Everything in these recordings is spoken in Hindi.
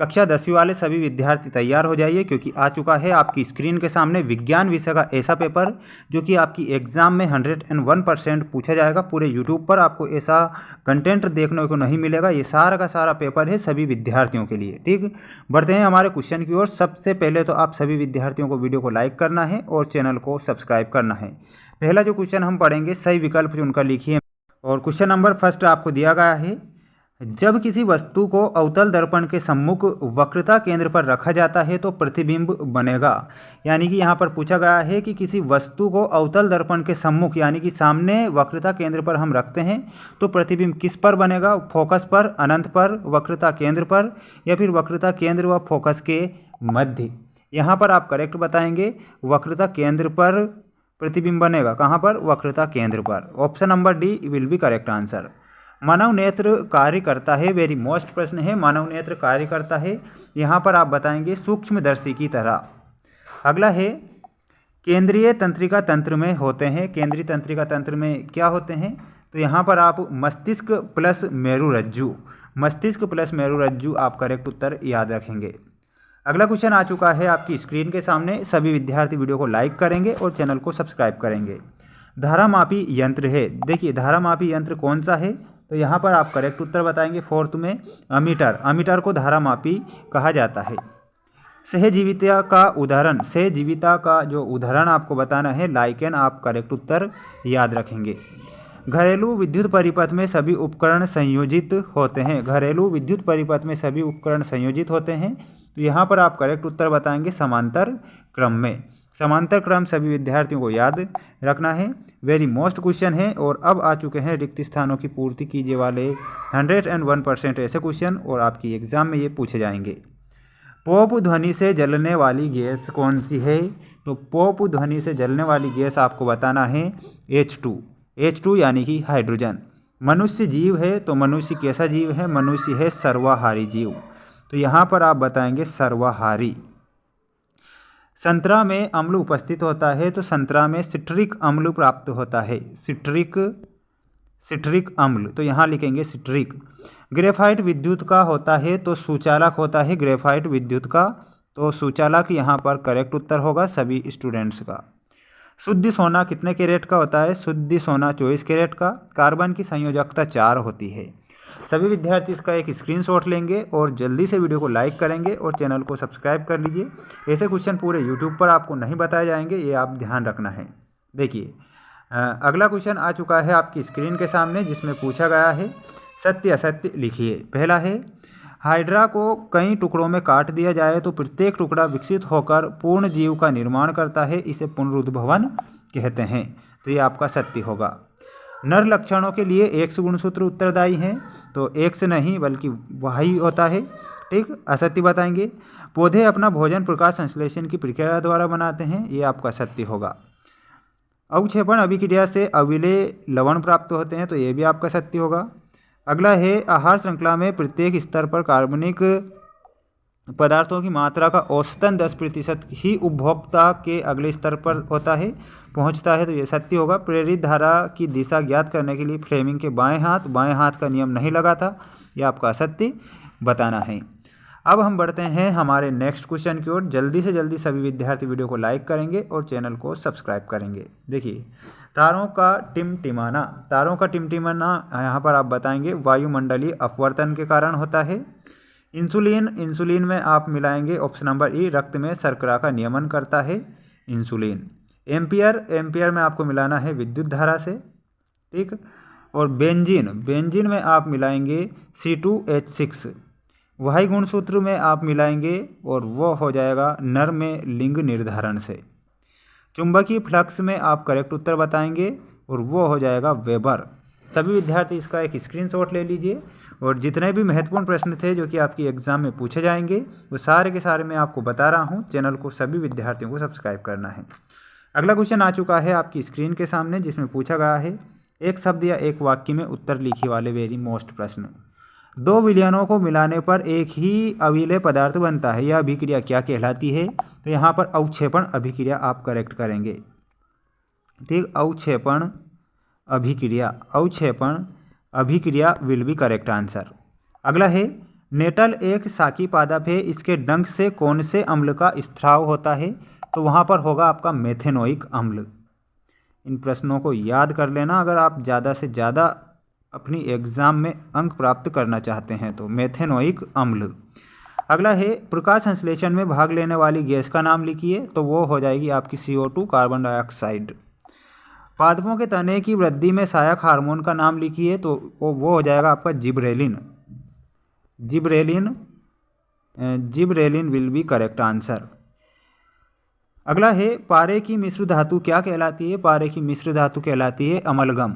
कक्षा 10वीं वाले सभी विद्यार्थी तैयार हो जाइए, क्योंकि आ चुका है आपकी स्क्रीन के सामने विज्ञान विषय का ऐसा पेपर जो कि आपकी एग्ज़ाम में 101% पूछा जाएगा। पूरे यूट्यूब पर आपको ऐसा कंटेंट देखने को नहीं मिलेगा। ये सारा का सारा पेपर है सभी विद्यार्थियों के लिए। ठीक, बढ़ते हैं हमारे क्वेश्चन की ओर। सबसे पहले तो आप सभी विद्यार्थियों को वीडियो को लाइक करना है और चैनल को सब्सक्राइब करना है। पहला जो क्वेश्चन हम पढ़ेंगे, सही विकल्प जो उनका लिखिए। और क्वेश्चन नंबर फर्स्ट आपको दिया गया है, जब किसी वस्तु को अवतल दर्पण के सम्मुख वक्रता केंद्र पर रखा जाता है तो प्रतिबिंब बनेगा। यानी कि यहाँ पर पूछा गया है कि किसी वस्तु को अवतल दर्पण के सम्मुख यानी कि सामने वक्रता केंद्र पर हम रखते हैं तो प्रतिबिंब किस पर बनेगा? फोकस पर, अनंत पर, वक्रता केंद्र पर, या फिर वक्रता केंद्र व फोकस के मध्य। यहाँ पर आप करेक्ट बताएंगे, वक्रता केंद्र पर प्रतिबिंब बनेगा। कहाँ पर? वक्रता केंद्र पर। Option number D will be correct answer. मानव नेत्र कार्य करता है, वेरी मोस्ट प्रश्न है, मानव नेत्र कार्य करता है। यहाँ पर आप बताएंगे सूक्ष्मदर्शी की तरह। अगला है, केंद्रीय तंत्रिका तंत्र में होते हैं। केंद्रीय तंत्रिका तंत्र में क्या होते हैं? तो यहाँ पर आप मस्तिष्क प्लस मेरुरज्जु, मस्तिष्क प्लस मेरुरज्जु आप करेक्ट उत्तर याद रखेंगे। अगला क्वेश्चन आ चुका है आपकी स्क्रीन के सामने। सभी विद्यार्थी वीडियो को लाइक करेंगे और चैनल को सब्सक्राइब करेंगे। धारामापी यंत्र है। देखिए धारामापी यंत्र कौन सा है? तो यहाँ पर आप करेक्ट उत्तर बताएंगे फोर्थ में, अमीटर। अमीटर को धारामापी कहा जाता है। सहजीविता का उदाहरण, सहजीविता का जो उदाहरण आपको बताना है, लाइकेन आप करेक्ट उत्तर याद रखेंगे। घरेलू विद्युत परिपथ में सभी उपकरण संयोजित होते हैं। घरेलू विद्युत परिपथ में सभी उपकरण संयोजित होते हैं। तो यहाँ पर आप करेक्ट उत्तर बताएंगे समांतर क्रम में। समांतर क्रम सभी विद्यार्थियों को याद रखना है। वेरी मोस्ट क्वेश्चन है। और अब आ चुके हैं रिक्त स्थानों की पूर्ति कीजिए वाले 101% ऐसे क्वेश्चन, और आपकी एग्जाम में ये पूछे जाएंगे। पॉप ध्वनि से जलने वाली गैस कौन सी है? तो पॉप ध्वनि से जलने वाली गैस आपको बताना है H2। H2 यानी कि हाइड्रोजन। मनुष्य जीव है, तो मनुष्य कैसा जीव है? मनुष्य है सर्वाहारी जीव। तो यहाँ पर आप बताएंगे सर्वाहारी। संतरा में अम्ल उपस्थित होता है, तो संतरा में सिट्रिक अम्ल प्राप्त होता है। सिट्रिक अम्ल, तो यहाँ लिखेंगे सिट्रिक। ग्रेफाइट विद्युत का होता है, तो सुचालक होता है ग्रेफाइट विद्युत का। तो सुचालक यहाँ पर करेक्ट उत्तर होगा सभी स्टूडेंट्स का। शुद्ध सोना कितने कैरेट का होता है? शुद्ध सोना 24 कैरेट का। कार्बन की संयोजकता 4 होती है। सभी विद्यार्थी इसका एक स्क्रीनशॉट लेंगे और जल्दी से वीडियो को लाइक करेंगे और चैनल को सब्सक्राइब कर लीजिए। ऐसे क्वेश्चन पूरे यूट्यूब पर आपको नहीं बताए जाएंगे, ये आप ध्यान रखना है। देखिए अगला क्वेश्चन आ चुका है आपकी स्क्रीन के सामने, जिसमें पूछा गया है सत्य असत्य लिखिए। पहला है, हाइड्रा को कई टुकड़ों में काट दिया जाए तो प्रत्येक टुकड़ा विकसित होकर पूर्ण जीव का निर्माण करता है, इसे पुनरुद्भवन कहते हैं। तो ये आपका सत्य होगा। नर लक्षणों के लिए एक्स गुणसूत्र उत्तरदायी हैं, तो एक्स नहीं बल्कि वाई होता है। ठीक, असत्य बताएंगे। पौधे अपना भोजन प्रकाश संश्लेषण की प्रक्रिया द्वारा बनाते हैं, ये आपका सत्य होगा। अवक्षेपण अभिक्रिया से अविलेय लवण प्राप्त होते हैं, तो ये भी आपका सत्य होगा। अगला है, आहार श्रृंखला में प्रत्येक स्तर पर कार्बनिक पदार्थों की मात्रा का औसतन 10% ही उपभोक्ता के अगले स्तर पर होता है, पहुंचता है, तो ये सत्य होगा। प्रेरित धारा की दिशा ज्ञात करने के लिए फ्लेमिंग के बाएं हाथ का नियम नहीं लगा था, यह आपका असत्य बताना है। अब हम बढ़ते हैं हमारे नेक्स्ट क्वेश्चन की ओर। जल्दी से जल्दी सभी विद्यार्थी वीडियो को लाइक करेंगे और चैनल को सब्सक्राइब करेंगे। देखिए तारों का टिमटिमाना, तारों का टिमटिमाना यहाँ पर आप बताएंगे वायुमंडलीय अपवर्तन के कारण होता है। इंसुलिन में आप मिलाएंगे ऑप्शन नंबर ई, रक्त में शर्करा का नियमन करता है इंसुलिन। एम्पियर में आपको मिलाना है विद्युत धारा से। ठीक, और बेंजीन में आप मिलाएंगे C2H6। वाही गुणसूत्र में आप मिलाएंगे और वो हो जाएगा नर में लिंग निर्धारण से। चुंबकीय फ्लक्स में आप करेक्ट उत्तर बताएंगे और वो हो जाएगा वेबर। सभी विद्यार्थी इसका एक स्क्रीनशॉट ले लीजिए। और जितने भी महत्वपूर्ण प्रश्न थे जो कि आपकी एग्जाम में पूछे जाएंगे वो सारे के सारे मैं आपको बता रहा हूँ। चैनल को सभी विद्यार्थियों को सब्सक्राइब करना है। अगला क्वेश्चन आ चुका है आपकी स्क्रीन के सामने, जिसमें पूछा गया है एक शब्द या एक वाक्य में उत्तर लिखिए वाले वेरी मोस्ट प्रश्न। दो विलयनों को मिलाने पर एक ही अविलेय पदार्थ बनता है, यह अभिक्रिया क्या कहलाती है? तो यहाँ पर अवक्षेपण अभिक्रिया आप करेक्ट करेंगे। ठीक, अवक्षेपण अभिक्रिया विल बी करेक्ट आंसर। अगला है, नेटल एक शाकी पादप है, इसके डंक से कौन से अम्ल का स्राव होता है? तो वहाँ पर होगा आपका मेथेनोइक अम्ल। इन प्रश्नों को याद कर लेना अगर आप ज़्यादा से ज़्यादा अपनी एग्ज़ाम में अंक प्राप्त करना चाहते हैं तो। मेथेनोइक अम्ल। अगला है प्रकाश संश्लेषण में भाग लेने वाली गैस का नाम लिखिए, तो वो हो जाएगी आपकी CO2 कार्बन डाइऑक्साइड। पादपों के तने की वृद्धि में सहायक हार्मोन का नाम लिखिए, तो वो हो जाएगा आपका gibberellin. Gibberellin will be correct answer. अगला है पारे की मिश्र धातु क्या कहलाती है? पारे की मिश्र धातु कहलाती है अमलगम।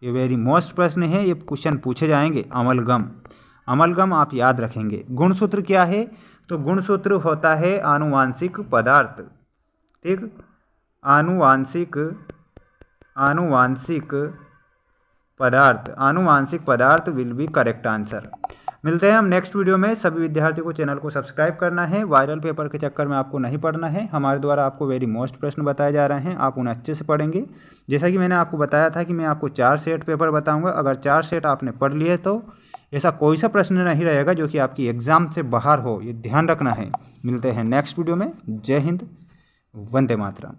ये वेरी मोस्ट प्रश्न है, ये क्वेश्चन पूछे जाएंगे। अमलगम, अमलगम आप याद रखेंगे। गुणसूत्र क्या है? तो गुणसूत्र होता है आनुवांशिक पदार्थ। ठीक, आनुवांशिक पदार्थ विल बी करेक्ट आंसर। मिलते हैं हम नेक्स्ट वीडियो में। सभी विद्यार्थियों को चैनल को सब्सक्राइब करना है। वायरल पेपर के चक्कर में आपको नहीं पढ़ना है। हमारे द्वारा आपको वेरी मोस्ट प्रश्न बताए जा रहे हैं, आप उन्हें अच्छे से पढ़ेंगे। जैसा कि मैंने आपको बताया था कि मैं आपको 4 सेट पेपर बताऊंगा। अगर 4 सेट आपने पढ़ लिए तो ऐसा कोई सा प्रश्न नहीं रहेगा जो कि आपकी एग्ज़ाम से बाहर हो, ये ध्यान रखना है। मिलते हैं नेक्स्ट वीडियो में। जय हिंद, वंदे मातरम।